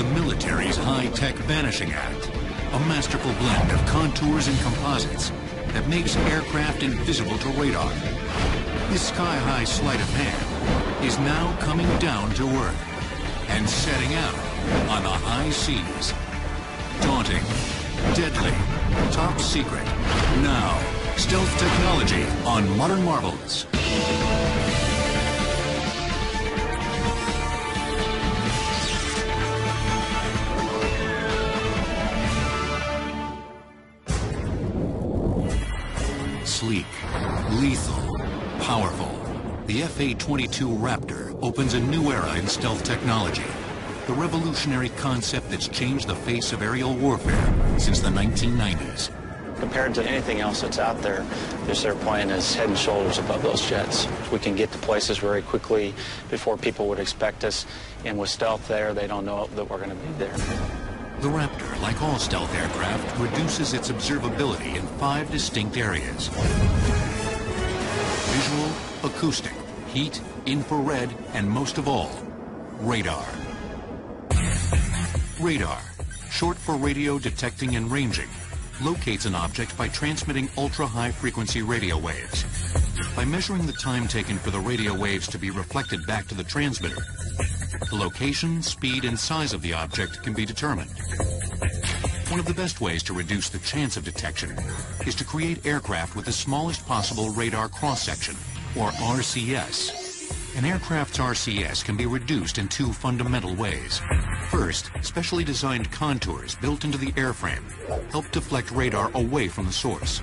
the military's high-tech vanishing act, a masterful blend of contours and composites that makes aircraft invisible to radar. This sky-high sleight of hand is now coming down to earth and setting out on the high seas. Daunting, deadly, top secret. Now, stealth technology on Modern Marvels. Sleek, lethal, powerful. The F-117 Raptor opens a new era in stealth technology. The revolutionary concept that's changed the face of aerial warfare since the 1990s. Compared to anything else that's out there, this airplane is head and shoulders above those jets. We can get to places very quickly before people would expect us, and with stealth there, they don't know that we're going to be there. The Raptor, like all stealth aircraft, reduces its observability in 5 distinct areas. Visual, acoustic, heat, infrared, and most of all, radar. Radar, short for radio detecting and ranging, locates an object by transmitting ultra-high frequency radio waves. By measuring the time taken for the radio waves to be reflected back to the transmitter, the location, speed, and size of the object can be determined. One of the best ways to reduce the chance of detection is to create aircraft with the smallest possible radar cross-section, or RCS. An aircraft's RCS can be reduced in 2 fundamental ways. First, specially designed contours built into the airframe help deflect radar away from the source.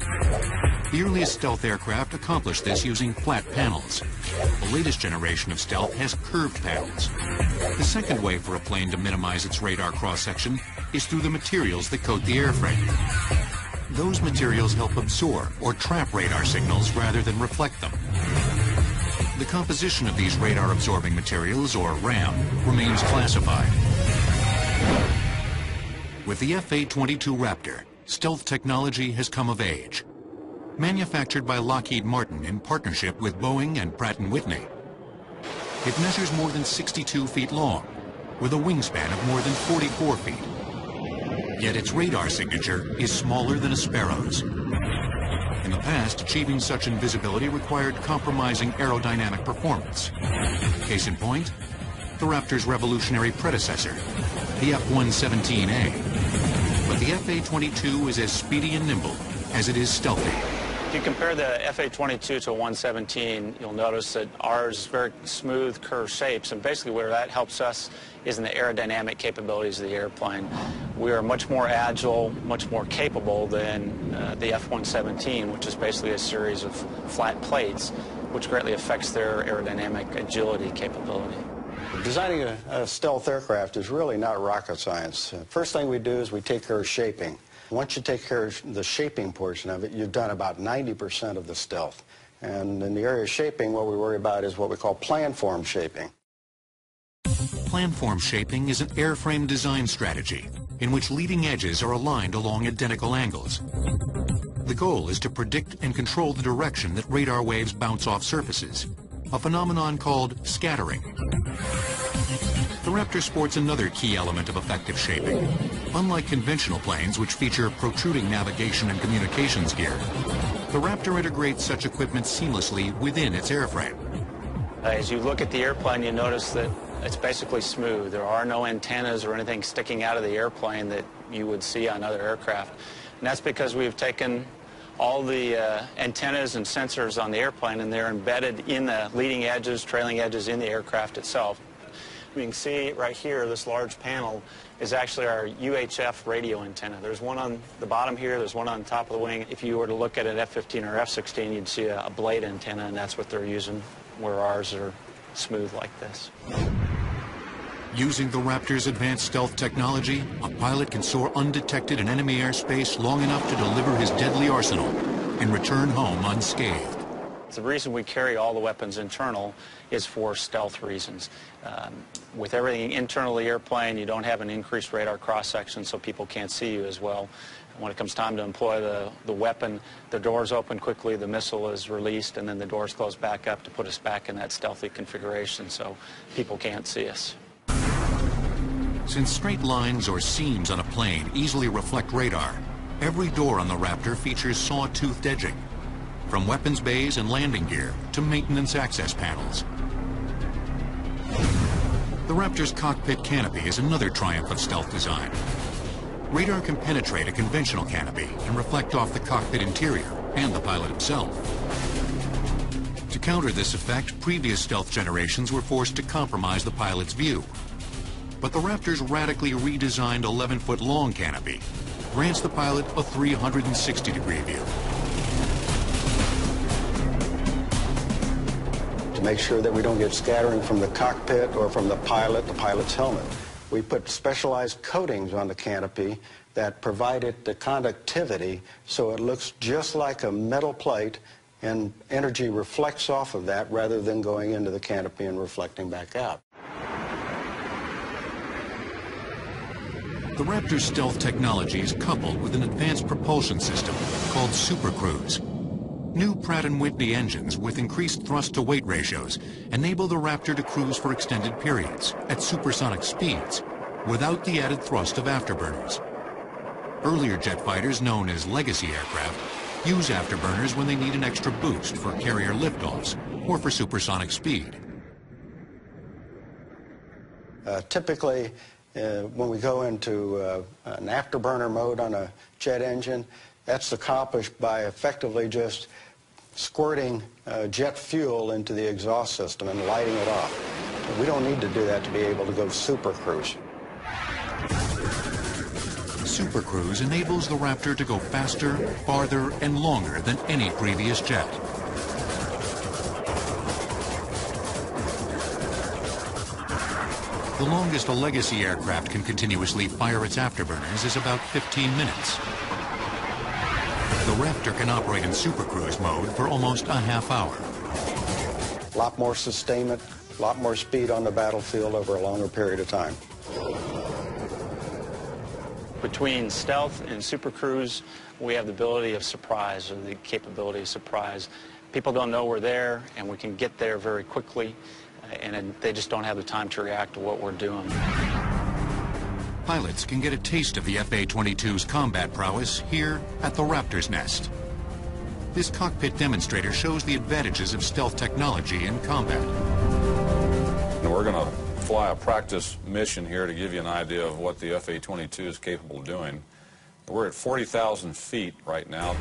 The earliest stealth aircraft accomplished this using flat panels. The latest generation of stealth has curved panels. The second way for a plane to minimize its radar cross-section is through the materials that coat the airframe. Those materials help absorb or trap radar signals rather than reflect them. The composition of these radar-absorbing materials, or RAM, remains classified. With the F-117 Raptor, stealth technology has come of age. Manufactured by Lockheed Martin in partnership with Boeing and Pratt & Whitney, it measures more than 62 feet long, with a wingspan of more than 44 feet. Yet its radar signature is smaller than a sparrow's. In the past, achieving such invisibility required compromising aerodynamic performance. Case in point, the Raptor's revolutionary predecessor, the F-117A. But the F-117 is as speedy and nimble as it is stealthy. If you compare the F-117 to a 117, you'll notice that ours is very smooth, curved shapes, and basically where that helps us is in the aerodynamic capabilities of the airplane. We are much more agile, much more capable than the F-117, which is basically a series of flat plates, which greatly affects their aerodynamic agility capability. Designing a stealth aircraft is really not rocket science. First thing we do is we take care of shaping. Once you take care of the shaping portion of it, you've done about 90% of the stealth. And in the area of shaping, what we worry about is what we call planform shaping. Planform shaping is an airframe design strategy in which leading edges are aligned along identical angles. The goal is to predict and control the direction that radar waves bounce off surfaces, a phenomenon called scattering. The Raptor sports another key element of effective shaping. Unlike conventional planes, which feature protruding navigation and communications gear, the Raptor integrates such equipment seamlessly within its airframe. As you look at the airplane, you notice that it's basically smooth. There are no antennas or anything sticking out of the airplane that you would see on other aircraft. And that's because we've taken all the antennas and sensors on the airplane, and they're embedded in the leading edges, trailing edges in the aircraft itself. You can see right here, this large panel is actually our UHF radio antenna. There's one on the bottom here, there's one on the top of the wing. If you were to look at an F-15 or F-16, you'd see a blade antenna, and that's what they're using, where ours are smooth like this. Using the Raptor's advanced stealth technology, a pilot can soar undetected in enemy airspace long enough to deliver his deadly arsenal and return home unscathed. The reason we carry all the weapons internal is for stealth reasons. With everything internal to the airplane, you don't have an increased radar cross-section, so people can't see you as well. When it comes time to employ the weapon, the doors open quickly, the missile is released, and then the doors close back up to put us back in that stealthy configuration so people can't see us. Since straight lines or seams on a plane easily reflect radar, every door on the Raptor features saw-toothed edging, from weapons bays and landing gear to maintenance access panels. The Raptor's cockpit canopy is another triumph of stealth design. Radar can penetrate a conventional canopy and reflect off the cockpit interior and the pilot himself. To counter this effect, previous stealth generations were forced to compromise the pilot's view. But the Raptor's radically redesigned 11-foot long canopy grants the pilot a 360-degree view. To make sure that we don't get scattering from the cockpit or from the pilot's helmet, we put specialized coatings on the canopy that provide it the conductivity so it looks just like a metal plate, and energy reflects off of that rather than going into the canopy and reflecting back out. The Raptor's stealth technology is coupled with an advanced propulsion system called Super Cruise. New Pratt & Whitney engines with increased thrust-to-weight ratios enable the Raptor to cruise for extended periods at supersonic speeds without the added thrust of afterburners. Earlier jet fighters, known as legacy aircraft, use afterburners when they need an extra boost for carrier liftoffs or for supersonic speed. Typically, when we go into an afterburner mode on a jet engine, that's accomplished by effectively just squirting jet fuel into the exhaust system and lighting it off. We don't need to do that to be able to go super cruise. Super Cruise enables the Raptor to go faster, farther, and longer than any previous jet. The longest a legacy aircraft can continuously fire its afterburners is about 15 minutes. The Raptor can operate in Super Cruise mode for almost a half hour. A lot more sustainment, a lot more speed on the battlefield over a longer period of time. Between stealth and Super Cruise, we have the ability of surprise, or the capability of surprise. People don't know we're there, and we can get there very quickly, and they just don't have the time to react to what we're doing. Pilots can get a taste of the F-A-22's combat prowess here at the Raptor's nest. This cockpit demonstrator shows the advantages of stealth technology in combat. We're going to fly a practice mission here to give you an idea of what the F-A-22 is capable of doing. We're at 40,000 feet right now.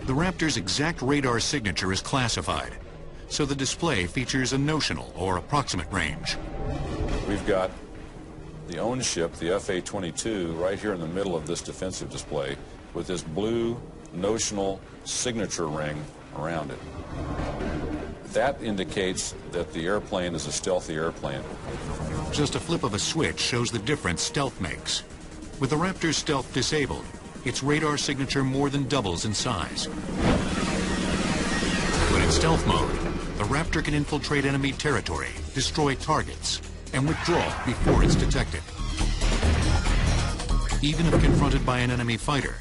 The Raptor's exact radar signature is classified, so the display features a notional or approximate range. We've got the own ship, the F-A-22, right here in the middle of this defensive display with this blue notional signature ring around it. That indicates that the airplane is a stealthy airplane. Just a flip of a switch shows the difference stealth makes. With the Raptor's stealth disabled, its radar signature more than doubles in size. But in stealth mode, the Raptor can infiltrate enemy territory, destroy targets, and withdraw before it's detected. Even if confronted by an enemy fighter,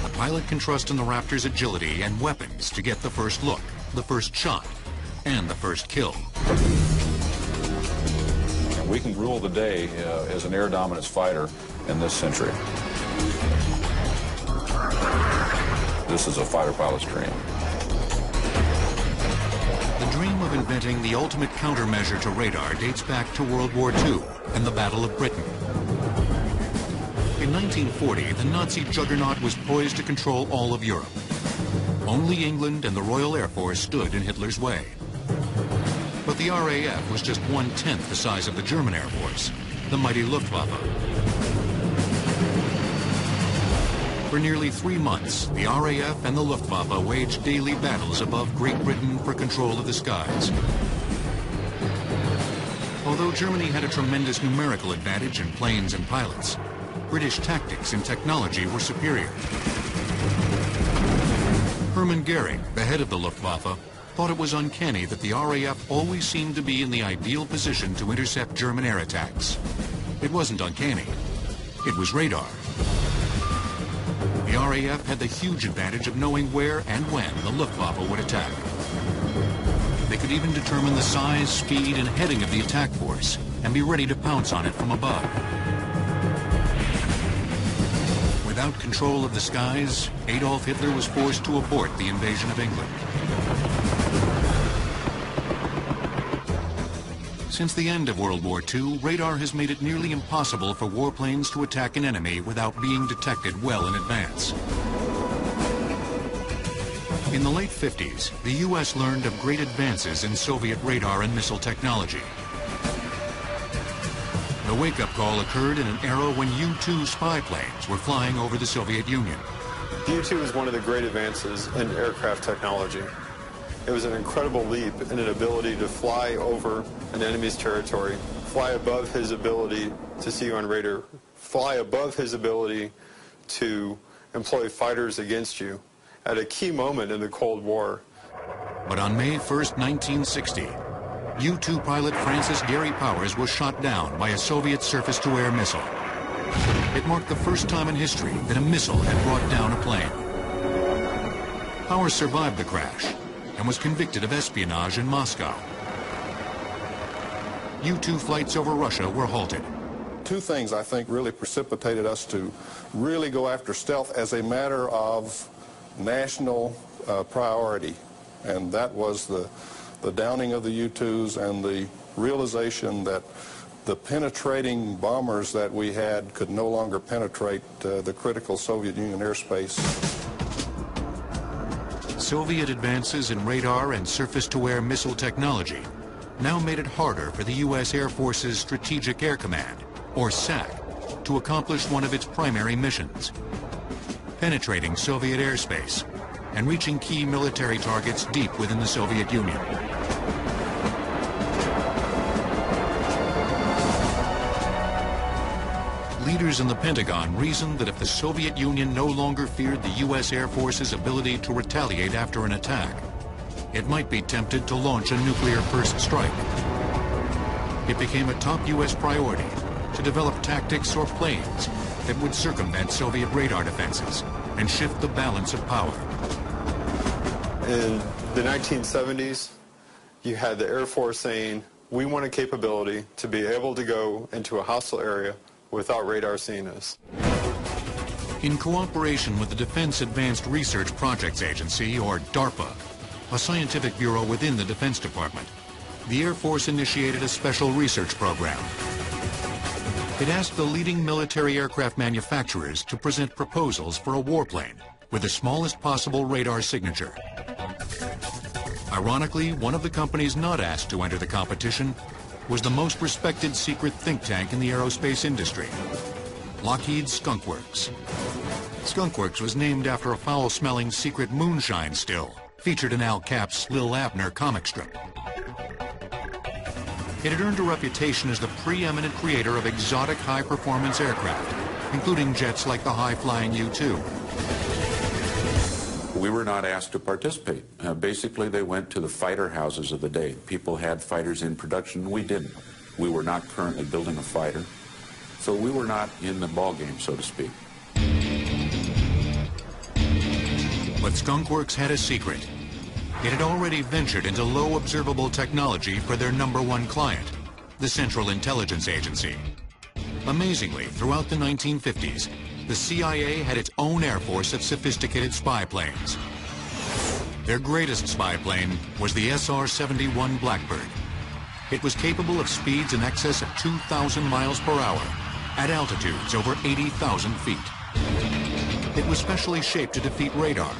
the pilot can trust in the Raptor's agility and weapons to get the first look, the first shot, and the first kill. And we can rule the day as an air dominance fighter in this century. This is a fighter pilot's dream. The dream of inventing the ultimate countermeasure to radar dates back to World War II and the Battle of Britain. In 1940, the Nazi juggernaut was poised to control all of Europe. Only England and the Royal Air Force stood in Hitler's way. But the RAF was just 1/10 the size of the German Air Force, the mighty Luftwaffe. For nearly 3 months, the RAF and the Luftwaffe waged daily battles above Great Britain for control of the skies. Although Germany had a tremendous numerical advantage in planes and pilots, British tactics and technology were superior. Hermann Goering, the head of the Luftwaffe, thought it was uncanny that the RAF always seemed to be in the ideal position to intercept German air attacks. It wasn't uncanny. It was radar. The RAF had the huge advantage of knowing where and when the Luftwaffe would attack. They could even determine the size, speed, and heading of the attack force and be ready to pounce on it from above. Without control of the skies, Adolf Hitler was forced to abort the invasion of England. Since the end of World War II, radar has made it nearly impossible for warplanes to attack an enemy without being detected well in advance. In the late 50s, the U.S. learned of great advances in Soviet radar and missile technology. The wake-up call occurred in an era when U-2 spy planes were flying over the Soviet Union. U-2 is one of the great advances in aircraft technology. It was an incredible leap in an ability to fly over an enemy's territory, fly above his ability to see you on radar, fly above his ability to employ fighters against you at a key moment in the Cold War. But on May 1st, 1960, U-2 pilot Francis Gary Powers was shot down by a Soviet surface-to-air missile. It marked the first time in history that a missile had brought down a plane. Powers survived the crash and was convicted of espionage in Moscow. U-2 flights over Russia were halted. Two things, I think, really precipitated us to really go after stealth as a matter of national priority, and that was the downing of the U-2s and the realization that the penetrating bombers that we had could no longer penetrate the critical Soviet Union airspace. Soviet advances in radar and surface-to-air missile technology now made it harder for the U.S. Air Force's Strategic Air Command, or SAC, to accomplish one of its primary missions: penetrating Soviet airspace and reaching key military targets deep within the Soviet Union. Leaders in the Pentagon reasoned that if the Soviet Union no longer feared the U.S. Air Force's ability to retaliate after an attack, it might be tempted to launch a nuclear first strike. It became a top U.S. priority to develop tactics or planes that would circumvent Soviet radar defenses and shift the balance of power. In the 1970s, you had the Air Force saying, we want a capability to be able to go into a hostile area without radar seeing us. In cooperation with the Defense Advanced Research Projects Agency, or DARPA, a scientific bureau within the Defense Department, the Air Force initiated a special research program. It asked the leading military aircraft manufacturers to present proposals for a warplane with the smallest possible radar signature. Ironically, one of the companies not asked to enter the competition was the most respected secret think tank in the aerospace industry, Lockheed's Skunk Works. Skunk Works was named after a foul-smelling secret moonshine still featured in Al Cap's Lil Abner comic strip. It had earned a reputation as the preeminent creator of exotic high-performance aircraft, including jets like the high-flying U-2. We were not asked to participate. Basically, they went to the fighter houses of the day. People had fighters in production. We didn't. We were not currently building a fighter. So we were not in the ballgame, so to speak. But Skunk Works had a secret. It had already ventured into low observable technology for their #1 client, the Central Intelligence Agency. Amazingly, throughout the 1950s, the CIA had its own air force of sophisticated spy planes. Their greatest spy plane was the SR-71 Blackbird. It was capable of speeds in excess of 2,000 miles per hour at altitudes over 80,000 feet. It was specially shaped to defeat radar.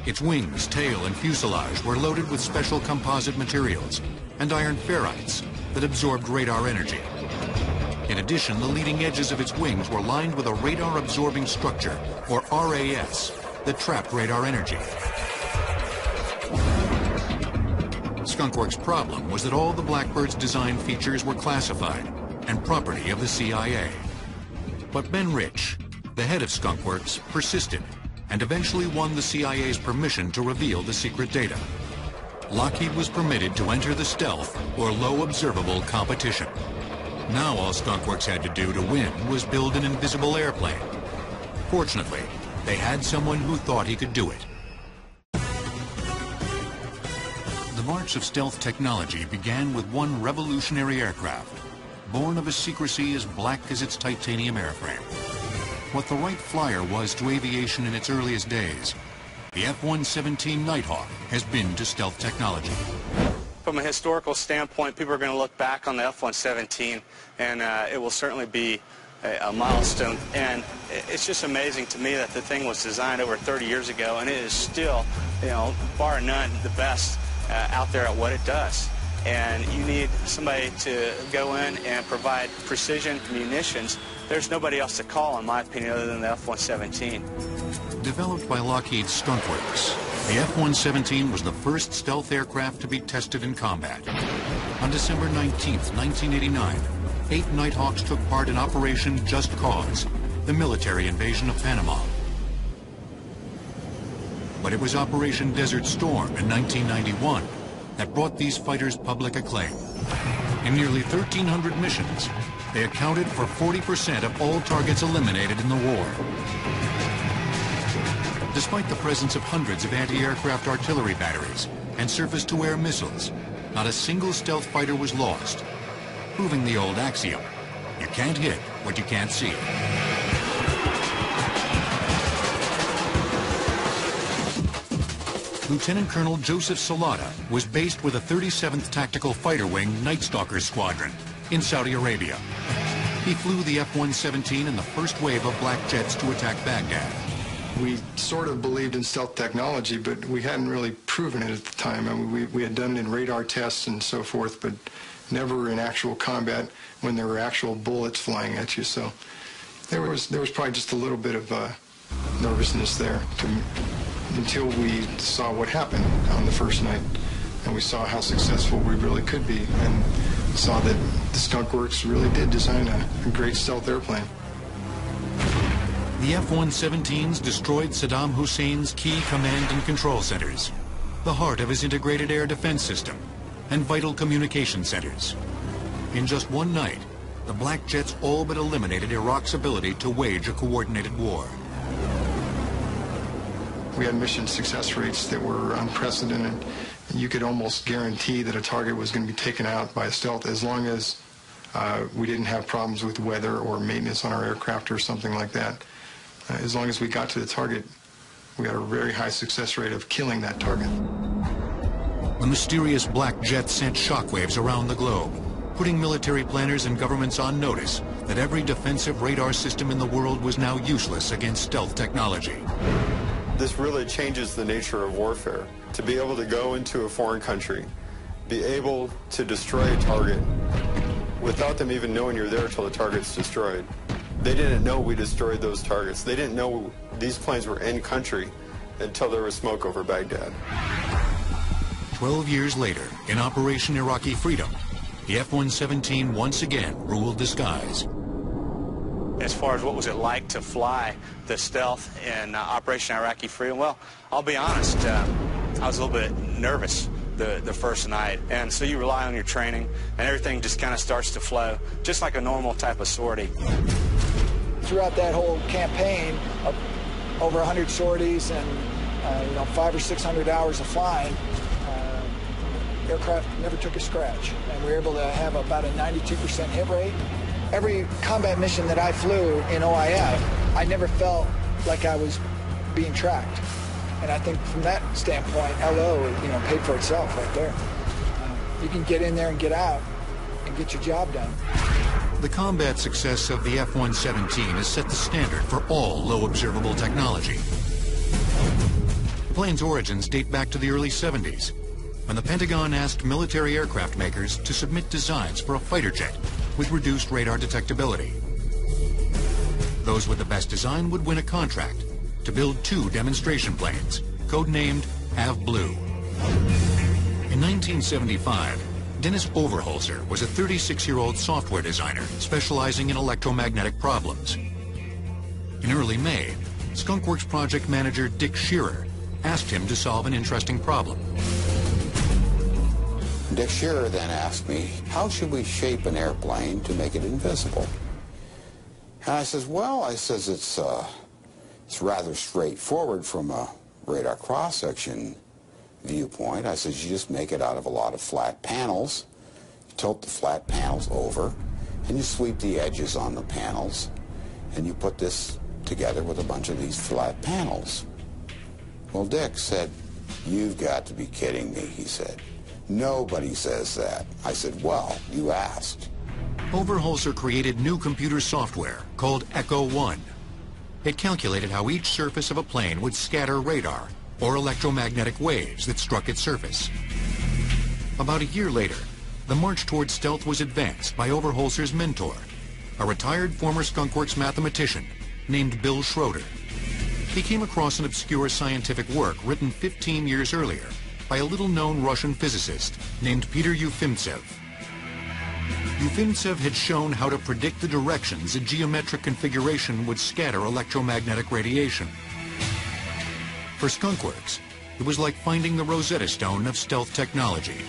Its wings, tail, and fuselage were loaded with special composite materials and iron ferrites that absorbed radar energy. In addition, the leading edges of its wings were lined with a radar-absorbing structure, or RAS, that trapped radar energy. Skunk Works' problem was that all the Blackbird's design features were classified and property of the CIA. But Ben Rich, the head of Skunk Works, persisted and eventually won the CIA's permission to reveal the secret data. Lockheed was permitted to enter the stealth or low observable competition. Now all Skunk Works had to do to win was build an invisible airplane. Fortunately, they had someone who thought he could do it. The march of stealth technology began with one revolutionary aircraft, born of a secrecy as black as its titanium airframe. What the Wright Flyer was to aviation in its earliest days, the F-117 Nighthawk has been to stealth technology. From a historical standpoint, people are going to look back on the F-117, and it will certainly be a milestone. And it's just amazing to me that the thing was designed over 30 years ago, and it is still, you know, bar none, the best out there at what it does. And you need somebody to go in and provide precision munitions. There's nobody else to call, in my opinion, other than the F-117. Developed by Lockheed's Skunk Works, the F-117 was the first stealth aircraft to be tested in combat. On December 19, 1989, 8 Nighthawks took part in Operation Just Cause, the military invasion of Panama. But it was Operation Desert Storm in 1991 that brought these fighters public acclaim. In nearly 1,300 missions, they accounted for 40% of all targets eliminated in the war. Despite the presence of hundreds of anti-aircraft artillery batteries and surface-to-air missiles, not a single stealth fighter was lost, proving the old axiom, you can't hit what you can't see. Lieutenant Colonel Joseph Salata was based with a 37th Tactical Fighter Wing Night Stalker Squadron in Saudi Arabia. He flew the F-117 in the first wave of black jets to attack Baghdad. We sort of believed in stealth technology, but we hadn't really proven it at the time. I mean, we had done it in radar tests and so forth, but never in actual combat when there were actual bullets flying at you. So there was probably just a little bit of nervousness there until we saw what happened on the first night, and we saw how successful we really could be, and saw that the Skunk Works really did design a great stealth airplane. The F-117s destroyed Saddam Hussein's key command and control centers, the heart of his integrated air defense system, and vital communication centers. In just one night, the black jets all but eliminated Iraq's ability to wage a coordinated war. We had mission success rates that were unprecedented. You could almost guarantee that a target was going to be taken out by a stealth as long as we didn't have problems with weather or maintenance on our aircraft or something like that. As long as we got to the target, we had a very high success rate of killing that target. The mysterious black jet sent shockwaves around the globe, putting military planners and governments on notice that every defensive radar system in the world was now useless against stealth technology. This really changes the nature of warfare. To be able to go into a foreign country, be able to destroy a target without them even knowing you're there until the target's destroyed. They didn't know we destroyed those targets. They didn't know these planes were in country until there was smoke over Baghdad. 12 years later, in Operation Iraqi Freedom, the F-117 once again ruled the skies. As far as what was it like to fly the stealth in Operation Iraqi Freedom, well, I'll be honest, I was a little bit nervous the first night. And so you rely on your training, and everything just kind of starts to flow, just like a normal type of sortie. Throughout that whole campaign of over 100 sorties and 500 or 600 hours of flying, aircraft never took a scratch, and we were able to have about a 92% hit rate. Every combat mission that I flew in OIF, I never felt like I was being tracked. And I think from that standpoint, LO, paid for itself right there. You can get in there and get out and get your job done. The combat success of the F-117 has set the standard for all low observable technology. The plane's origins date back to the early 70s, when the Pentagon asked military aircraft makers to submit designs for a fighter jet with reduced radar detectability. Those with the best design would win a contract to build 2 demonstration planes, codenamed Av-Blue. In 1975, Dennis Overholzer was a 36-year-old software designer specializing in electromagnetic problems. In early May, Skunk Works project manager Dick Shearer asked him to solve an interesting problem. Dick Shearer then asked me, how should we shape an airplane to make it invisible? And I says, well, it's rather straightforward from a radar cross-section viewpoint. I says, you just make it out of a lot of flat panels, tilt the flat panels over, and you sweep the edges on the panels, and you put this together with a bunch of these flat panels. Well, Dick said, "You've got to be kidding me," he said. "Nobody says that." I said, "Well, you asked." Overholser created new computer software called Echo 1. It calculated how each surface of a plane would scatter radar or electromagnetic waves that struck its surface. About a year later, the march toward stealth was advanced by Overholser's mentor, a retired former Skunkworks mathematician named Bill Schroeder. He came across an obscure scientific work written 15 years earlier by a little-known Russian physicist named Peter Ufimtsev. Ufimtsev had shown how to predict the directions a geometric configuration would scatter electromagnetic radiation. For Skunkworks, it was like finding the Rosetta Stone of stealth technology.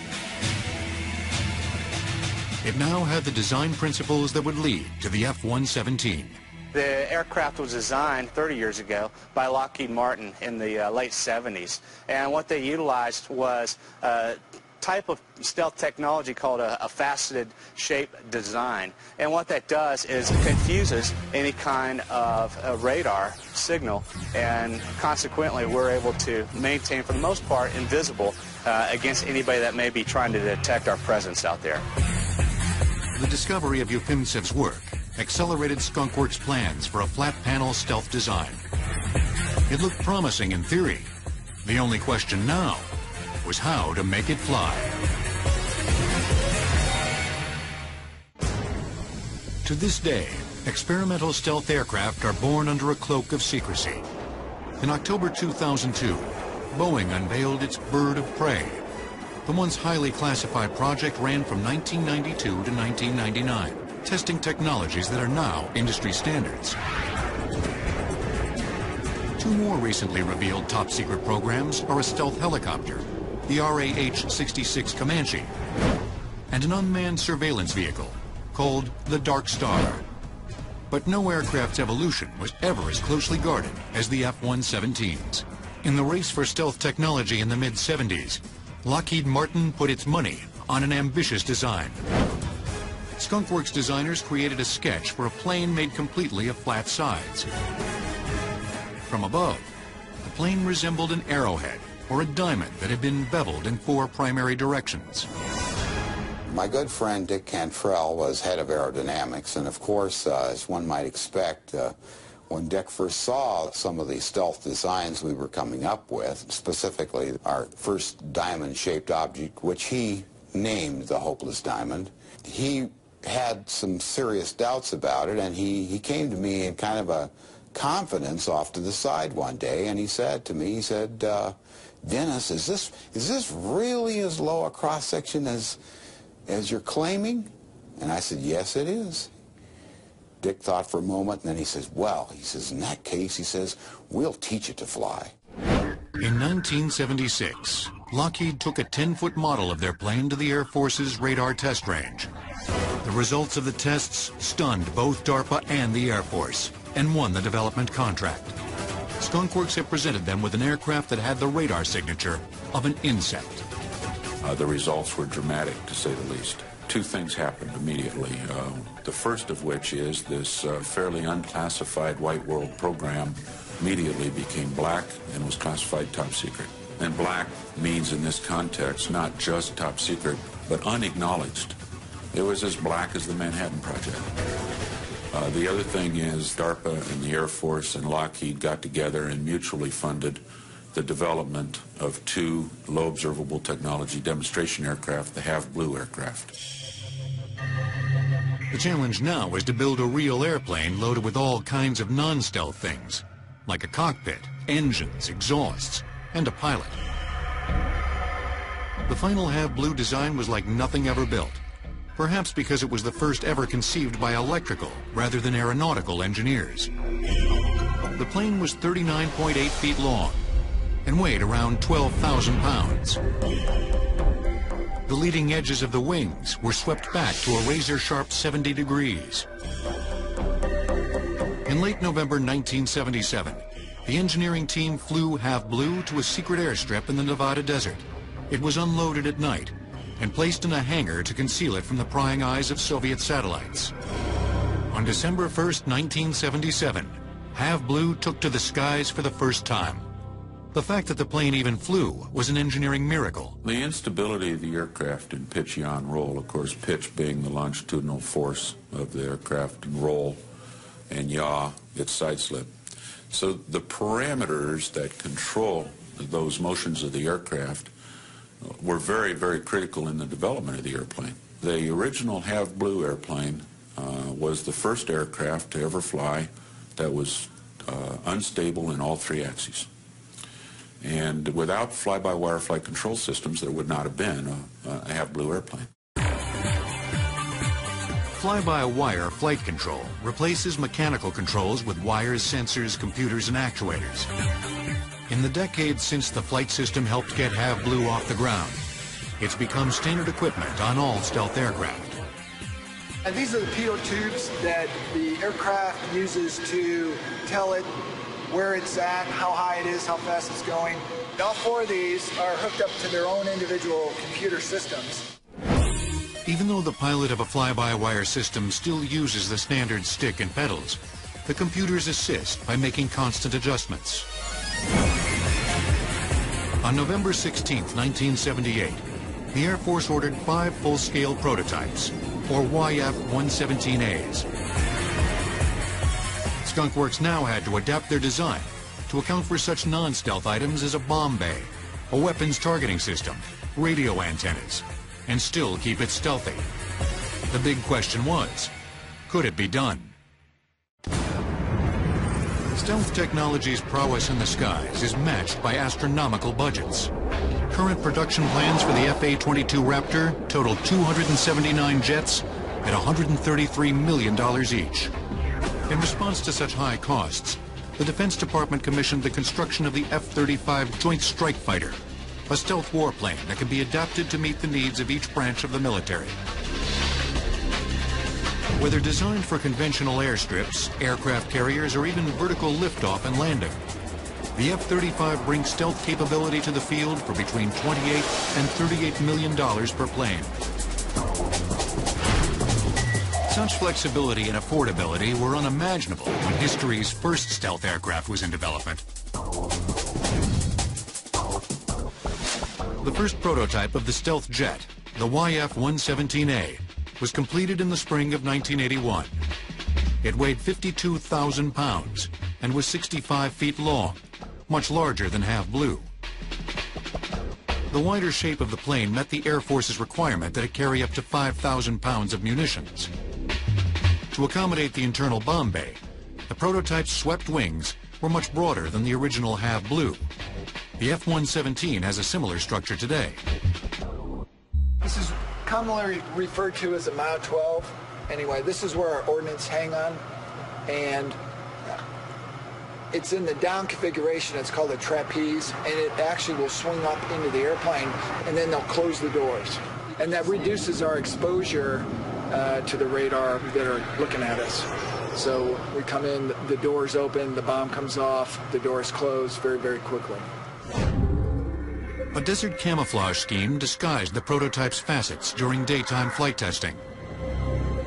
It now had the design principles that would lead to the F-117. The aircraft was designed 30 years ago by Lockheed Martin in the late 70s, and what they utilized was a type of stealth technology called a faceted shape design. And what that does is it confuses any kind of radar signal, and consequently we're able to maintain, for the most part, invisible against anybody that may be trying to detect our presence out there. The discovery of Ufimtsev's work accelerated Skunkworks' plans for a flat panel stealth design. It looked promising in theory. The only question now was how to make it fly. To this day, experimental stealth aircraft are born under a cloak of secrecy. In October 2002, Boeing unveiled its Bird of Prey. The once highly classified project ran from 1992 to 1999, testing technologies that are now industry standards. Two more recently revealed top-secret programs are a stealth helicopter, the RAH-66 Comanche, and an unmanned surveillance vehicle called the Dark Star. But no aircraft's evolution was ever as closely guarded as the F-117's. In the race for stealth technology in the mid-70s, Lockheed Martin put its money on an ambitious design. Skunkworks designers created a sketch for a plane made completely of flat sides. From above, the plane resembled an arrowhead or a diamond that had been beveled in 4 primary directions. My good friend Dick Cantrell was head of aerodynamics, and of course, as one might expect, when Dick first saw some of the stealth designs we were coming up with, specifically our first diamond-shaped object, which he named the Hopeless Diamond, he had some serious doubts about it, and he came to me in kind of a confidence off to the side one day, and he said to me, he said, "Dennis, is this really as low a cross-section as you're claiming?" And I said, "Yes, it is." Dick thought for a moment, and then he says, "Well," he says, "in that case," he says, "we'll teach it to fly." In 1976, Lockheed took a 10-foot model of their plane to the Air Force's radar test range. The results of the tests stunned both DARPA and the Air Force and won the development contract. Skunkworks had presented them with an aircraft that had the radar signature of an insect. The results were dramatic, to say the least. Two things happened immediately. The first of which is this fairly unclassified white world program immediately became black and was classified top secret. And black means in this context not just top secret, but unacknowledged. It was as black as the Manhattan Project. The other thing is DARPA and the Air Force and Lockheed got together and mutually funded the development of 2 low observable technology demonstration aircraft, the Have Blue aircraft. The challenge now was to build a real airplane loaded with all kinds of non-stealth things, like a cockpit, engines, exhausts, and a pilot. The final Have Blue design was like nothing ever built, perhaps because it was the first ever conceived by electrical rather than aeronautical engineers. The plane was 39.8 feet long and weighed around 12,000 pounds. The leading edges of the wings were swept back to a razor-sharp 70 degrees. In late November 1977, the engineering team flew Have Blue to a secret airstrip in the Nevada desert. It was unloaded at night, and placed in a hangar to conceal it from the prying eyes of Soviet satellites. On December 1st, 1977, Have Blue took to the skies for the first time. The fact that the plane even flew was an engineering miracle. The instability of the aircraft in pitch-yaw roll, of course, pitch being the longitudinal force of the aircraft, and roll, and yaw, its side slip. So the parameters that control those motions of the aircraft were very, very critical in the development of the airplane. The original Have Blue airplane was the first aircraft to ever fly that was unstable in all three axes. And without fly-by-wire flight control systems, there would not have been a Have Blue airplane. Fly-by-wire flight control replaces mechanical controls with wires, sensors, computers, and actuators. In the decades since the flight system helped get Have Blue off the ground, it's become standard equipment on all stealth aircraft. And these are the pitot tubes that the aircraft uses to tell it where it's at, how high it is, how fast it's going. All four of these are hooked up to their own individual computer systems. Even though the pilot of a fly-by-wire system still uses the standard stick and pedals, the computers assist by making constant adjustments. On November 16, 1978, the Air Force ordered 5 full-scale prototypes, or YF-117As. Skunk Works now had to adapt their design to account for such non-stealth items as a bomb bay, a weapons targeting system, radio antennas, and still keep it stealthy. The big question was, could it be done? Stealth technology's prowess in the skies is matched by astronomical budgets. Current production plans for the F-A-22 Raptor total 279 jets at $133 million each. In response to such high costs, the Defense Department commissioned the construction of the F-35 Joint Strike Fighter, a stealth warplane that can be adapted to meet the needs of each branch of the military. Whether designed for conventional airstrips, aircraft carriers, or even vertical liftoff and landing, the F-35 brings stealth capability to the field for between $28 and $38 million per plane. Such flexibility and affordability were unimaginable when history's first stealth aircraft was in development. The first prototype of the stealth jet, the YF-117A, was completed in the spring of 1981. It weighed 52,000 pounds and was 65 feet long, much larger than Have Blue. The wider shape of the plane met the Air Force's requirement that it carry up to 5,000 pounds of munitions. To accommodate the internal bomb bay, the prototype's swept wings were much broader than the original Have Blue. The F-117 has a similar structure today. This is commonly referred to as a mile 12. Anyway, this is where our ordnance hang on, and it's in the down configuration. It's called a trapeze, and it actually will swing up into the airplane, and then they'll close the doors. And that reduces our exposure to the radar that are looking at us. So we come in, the door's open, the bomb comes off, the door's closed very, very quickly. A desert camouflage scheme disguised the prototype's facets during daytime flight testing.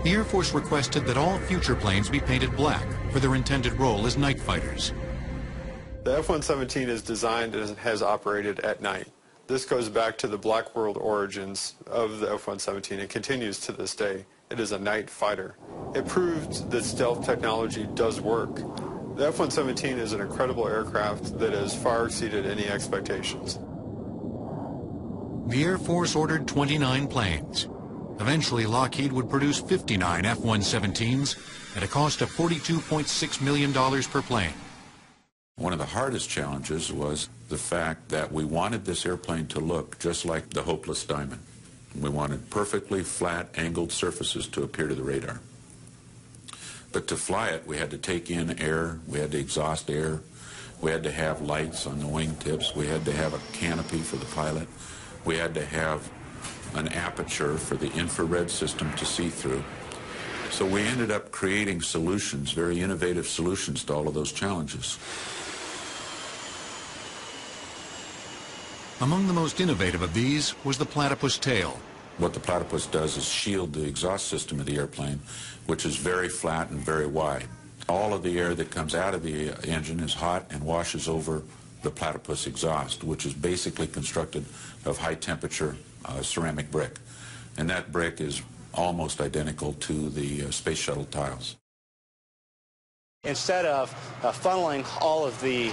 The Air Force requested that all future planes be painted black for their intended role as night fighters. The F-117 is designed and has operated at night. This goes back to the black world origins of the F-117 and continues to this day. It is a night fighter. It proved that stealth technology does work. The F-117 is an incredible aircraft that has far exceeded any expectations. The Air Force ordered 29 planes. Eventually, Lockheed would produce 59 F-117s at a cost of $42.6 million per plane. One of the hardest challenges was the fact that we wanted this airplane to look just like the hopeless diamond. We wanted perfectly flat, angled surfaces to appear to the radar. But to fly it, we had to take in air, we had to exhaust air, we had to have lights on the wingtips, we had to have a canopy for the pilot, we had to have an aperture for the infrared system to see through. So we ended up creating solutions, very innovative solutions to all of those challenges. Among the most innovative of these was the platypus tail, What the platypus does is shield the exhaust system of the airplane, which is very flat and very wide. All of the air that comes out of the engine is hot and washes over the platypus exhaust, which is basically constructed of high-temperature ceramic brick. And that brick is almost identical to the space shuttle tiles. Instead of funneling all of the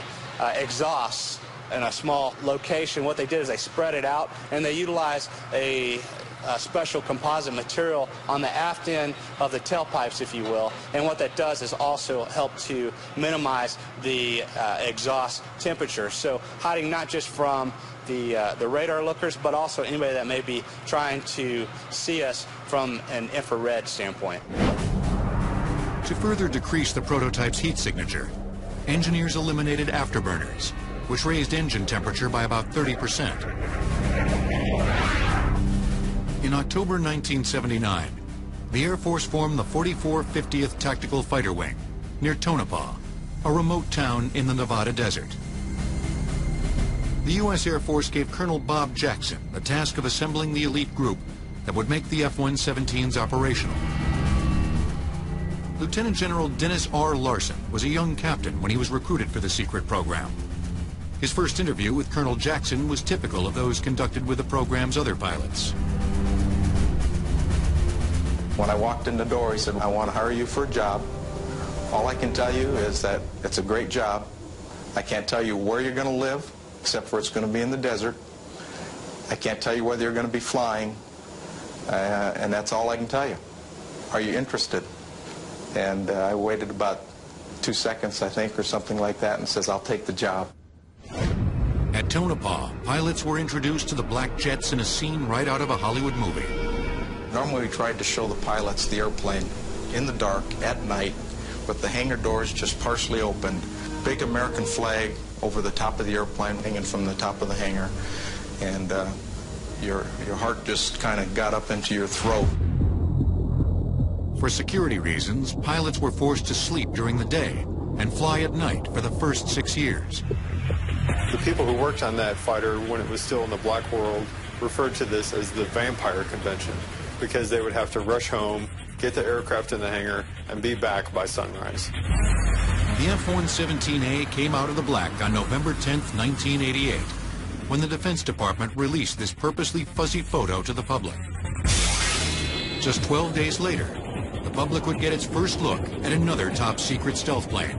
exhausts in a small location, what they did is they spread it out, and they utilized a special composite material on the aft end of the tailpipes, if you will. And what that does is also help to minimize the exhaust temperature. So hiding not just from the radar lookers, but also anybody that may be trying to see us from an infrared standpoint. To further decrease the prototype's heat signature, engineers eliminated afterburners, which raised engine temperature by about 30%. In October 1979, the Air Force formed the 44 50th Tactical Fighter Wing near Tonopah, a remote town in the Nevada desert. The U.S. Air Force gave Colonel Bob Jackson the task of assembling the elite group that would make the F-117s operational. Lieutenant General Dennis R. Larson was a young captain when he was recruited for the secret program. His first interview with Colonel Jackson was typical of those conducted with the program's other pilots. When I walked in the door, he said, "I want to hire you for a job. All I can tell you is that it's a great job. I can't tell you where you're going to live, except for it's going to be in the desert. I can't tell you whether you're going to be flying, and that's all I can tell you. Are you interested?" And I waited about 2 seconds, I think, or something like that, and says, "I'll take the job." At Tonopah, pilots were introduced to the black jets in a scene right out of a Hollywood movie. Normally we tried to show the pilots the airplane in the dark at night with the hangar doors just partially opened, big American flag over the top of the airplane hanging from the top of the hangar, and your heart just kind of got up into your throat. For security reasons, pilots were forced to sleep during the day and fly at night for the first 6 years. The people who worked on that fighter when it was still in the black world referred to this as the vampire convention, because they would have to rush home, get the aircraft in the hangar, and be back by sunrise. The F-117A came out of the black on November 10, 1988, when the Defense Department released this purposely fuzzy photo to the public. Just 12 days later, the public would get its first look at another top-secret stealth plane,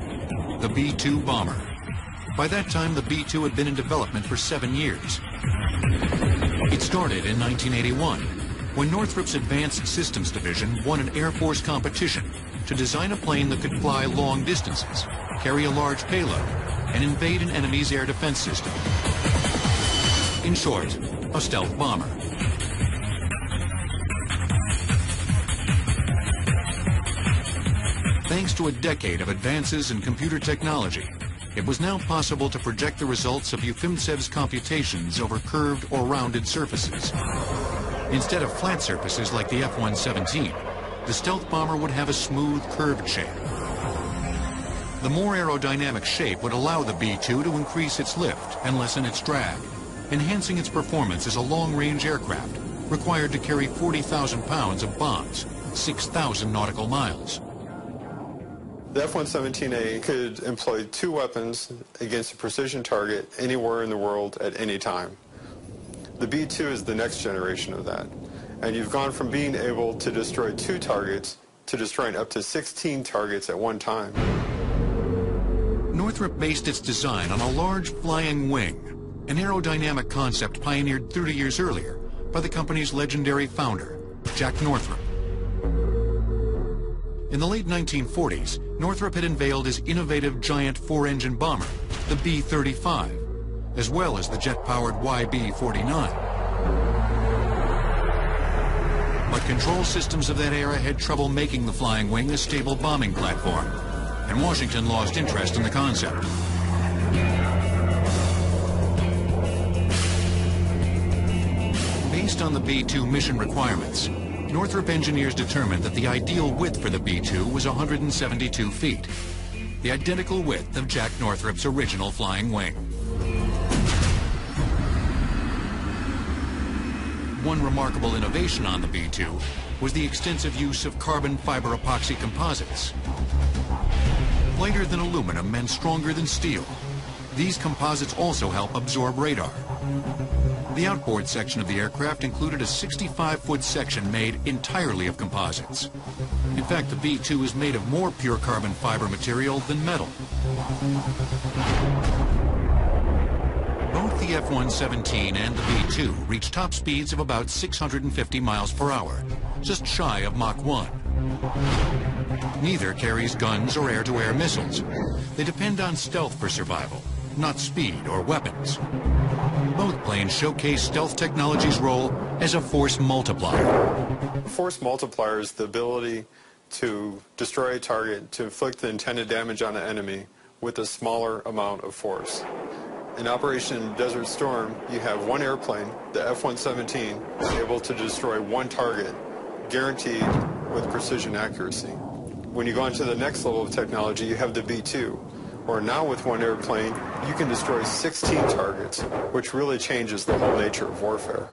the B-2 bomber. By that time, the B-2 had been in development for 7 years. It started in 1981, when Northrop's Advanced Systems Division won an Air Force competition to design a plane that could fly long distances, carry a large payload, and invade an enemy's air defense system. In short, a stealth bomber. Thanks to a decade of advances in computer technology, it was now possible to project the results of Ufimtsev's computations over curved or rounded surfaces. Instead of flat surfaces like the F-117, the stealth bomber would have a smooth, curved shape. The more aerodynamic shape would allow the B-2 to increase its lift and lessen its drag, enhancing its performance as a long-range aircraft required to carry 40,000 pounds of bombs, 6,000 nautical miles. The F-117A could employ 2 weapons against a precision target anywhere in the world at any time. The B-2 is the next generation of that. And you've gone from being able to destroy 2 targets to destroying up to 16 targets at one time. Northrop based its design on a large flying wing, an aerodynamic concept pioneered 30 years earlier by the company's legendary founder, Jack Northrop. In the late 1940s, Northrop had unveiled his innovative giant 4-engine bomber, the B-35, as well as the jet-powered YB-49. But control systems of that era had trouble making the flying wing a stable bombing platform, and Washington lost interest in the concept. Based on the B-2 mission requirements, Northrop engineers determined that the ideal width for the B-2 was 172 feet, the identical width of Jack Northrop's original flying wing. one remarkable innovation on the B-2 was the extensive use of carbon fiber epoxy composites. Lighter than aluminum and stronger than steel, these composites also help absorb radar. The outboard section of the aircraft included a 65-foot section made entirely of composites. In fact, the B-2 is made of more pure carbon fiber material than metal. Both the F-117 and the B-2 reach top speeds of about 650 miles per hour, just shy of Mach 1. Neither carries guns or air-to-air missiles. They depend on stealth for survival, not speed or weapons. Both planes showcase stealth technology's role as a force multiplier. Force multiplier is the ability to destroy a target, to inflict the intended damage on an enemy with a smaller amount of force. In Operation Desert Storm, you have one airplane, the F-117, able to destroy one target, guaranteed with precision accuracy. When you go on to the next level of technology, you have the B-2. Or now with one airplane, you can destroy 16 targets, which really changes the whole nature of warfare.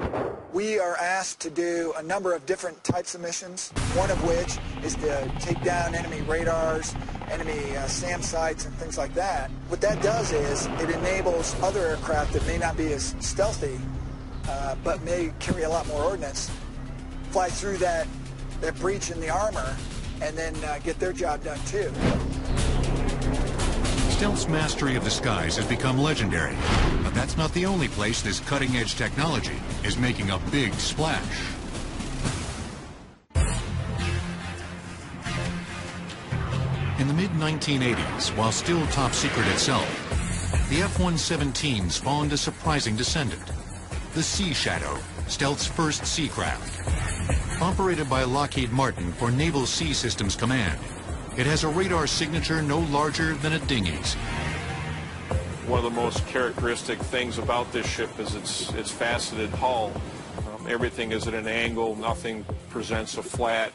We are asked to do a number of different types of missions, one of which is to take down enemy radars, enemy SAM sites, and things like that. What that does is it enables other aircraft that may not be as stealthy, but may carry a lot more ordnance, fly through that breach in the armor, and then get their job done too. Stealth's mastery of the skies has become legendary, but that's not the only place this cutting-edge technology is making a big splash. In the mid-1980s, while still top secret itself, the F-117 spawned a surprising descendant, the Sea Shadow, Stealth's first sea craft. Operated by Lockheed Martin for Naval Sea Systems Command, it has a radar signature no larger than a dinghy's. One of the most characteristic things about this ship is its faceted hull. Everything is at an angle, nothing presents a flat,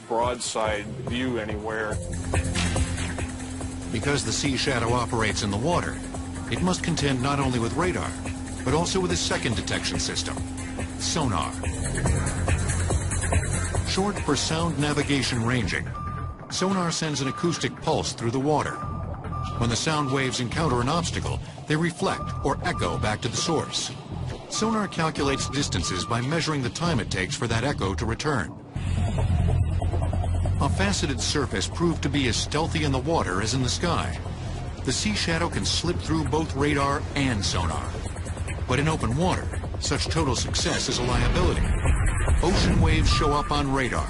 broadside view anywhere. Because the Sea Shadow operates in the water, it must contend not only with radar, but also with a second detection system, sonar. Short for sound navigation ranging, sonar sends an acoustic pulse through the water. When the sound waves encounter an obstacle, they reflect or echo back to the source. Sonar calculates distances by measuring the time it takes for that echo to return. A faceted surface proved to be as stealthy in the water as in the sky. The Sea Shadow can slip through both radar and sonar. But in open water, such total success is a liability. Ocean waves show up on radar,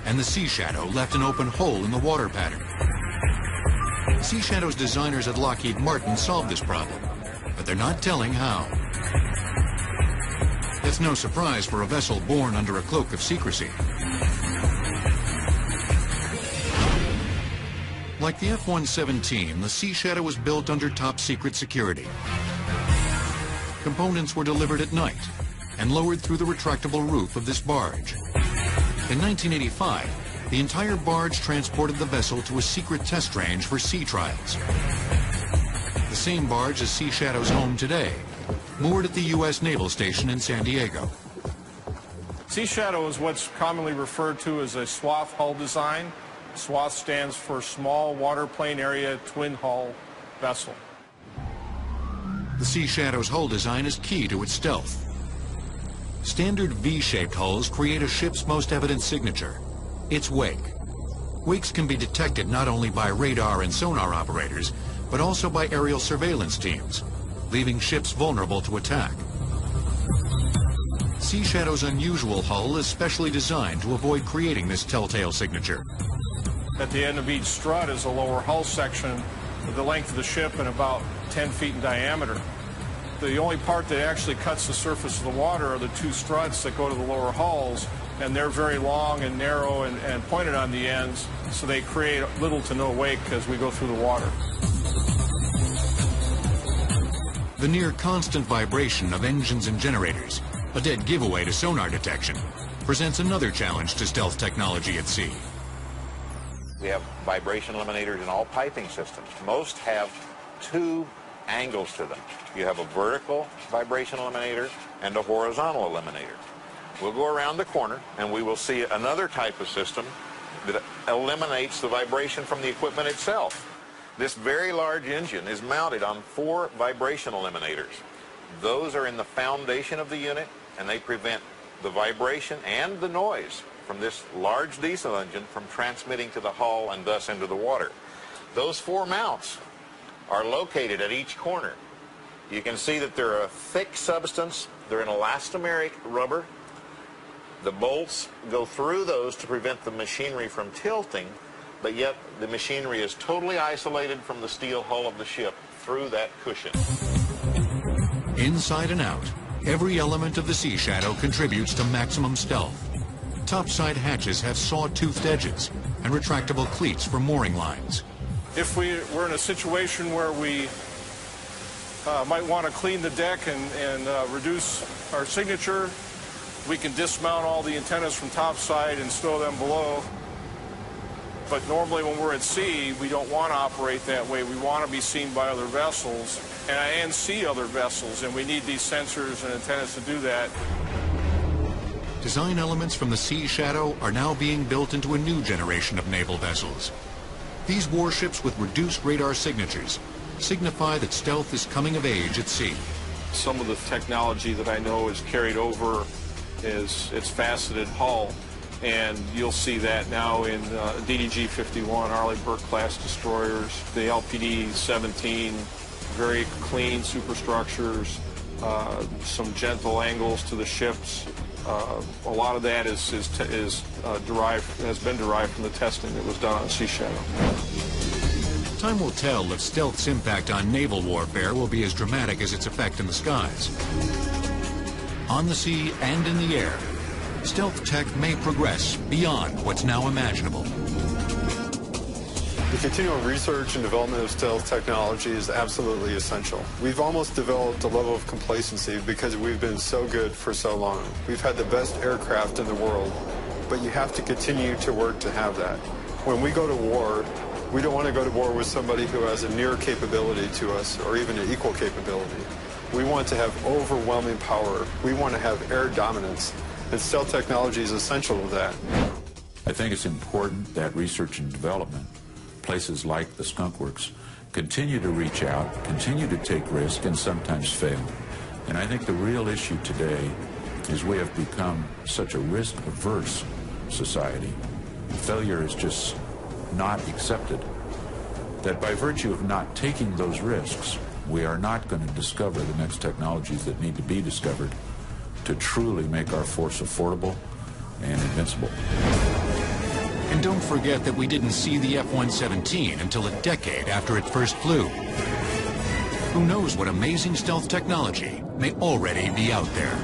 and the Sea Shadow left an open hole in the water pattern. Sea Shadow's designers at Lockheed Martin solved this problem, but they're not telling how. It's no surprise for a vessel born under a cloak of secrecy. Like the F-117, the Sea Shadow was built under top-secret security. Components were delivered at night and lowered through the retractable roof of this barge. In 1985, the entire barge transported the vessel to a secret test range for sea trials. The same barge is Sea Shadow's home today, moored at the U.S. Naval Station in San Diego. Sea Shadow is what's commonly referred to as a swath hull design. SWATH stands for Small Waterplane Area Twin Hull Vessel. The Sea Shadow's hull design is key to its stealth. Standard V-shaped hulls create a ship's most evident signature, its wake. Wakes can be detected not only by radar and sonar operators, but also by aerial surveillance teams, leaving ships vulnerable to attack. Sea Shadow's unusual hull is specially designed to avoid creating this telltale signature. At the end of each strut is a lower hull section with the length of the ship and about 10 feet in diameter. The only part that actually cuts the surface of the water are the two struts that go to the lower hulls, and they're very long and narrow and pointed on the ends, so they create little to no wake as we go through the water. The near constant vibration of engines and generators, a dead giveaway to sonar detection, presents another challenge to stealth technology at sea. We have vibration eliminators in all piping systems. Most have two angles to them. You have a vertical vibration eliminator and a horizontal eliminator. We'll go around the corner and we will see another type of system that eliminates the vibration from the equipment itself. This very large engine is mounted on 4 vibration eliminators. Those are in the foundation of the unit, and they prevent the vibration and the noise from this large diesel engine from transmitting to the hull and thus into the water. Those 4 mounts are located at each corner. You can see that they're a thick substance. They're an elastomeric rubber. The bolts go through those to prevent the machinery from tilting, but yet the machinery is totally isolated from the steel hull of the ship through that cushion. Inside and out, every element of the Sea Shadow contributes to maximum stealth. Topside hatches have saw-toothed edges and retractable cleats for mooring lines. If we're in a situation where we might want to clean the deck and reduce our signature, we can dismount all the antennas from topside and stow them below. But normally when we're at sea, we don't want to operate that way. We want to be seen by other vessels and see other vessels, and we need these sensors and antennas to do that. Design elements from the Sea Shadow are now being built into a new generation of naval vessels. These warships with reduced radar signatures signify that stealth is coming of age at sea. Some of the technology that I know is carried over is its faceted hull, and you'll see that now in DDG-51 Arleigh Burke-class destroyers, the LPD-17, very clean superstructures, some gentle angles to the ships. A lot of that has been derived from the testing that was done on Sea Shadow. Time will tell if stealth's impact on naval warfare will be as dramatic as its effect in the skies. On the sea and in the air, stealth tech may progress beyond what's now imaginable. The continual research and development of stealth technology is absolutely essential. We've almost developed a level of complacency because we've been so good for so long. We've had the best aircraft in the world, but you have to continue to work to have that. When we go to war, we don't want to go to war with somebody who has a near capability to us or even an equal capability. We want to have overwhelming power. We want to have air dominance, and stealth technology is essential to that. I think it's important that research and development, places like the Skunk Works, continue to reach out, continue to take risks, and sometimes fail. And I think the real issue today is we have become such a risk-averse society. Failure is just not accepted. That by virtue of not taking those risks, we are not going to discover the next technologies that need to be discovered to truly make our force affordable and invincible. And don't forget that we didn't see the F-117 until a decade after it first flew. Who knows what amazing stealth technology may already be out there?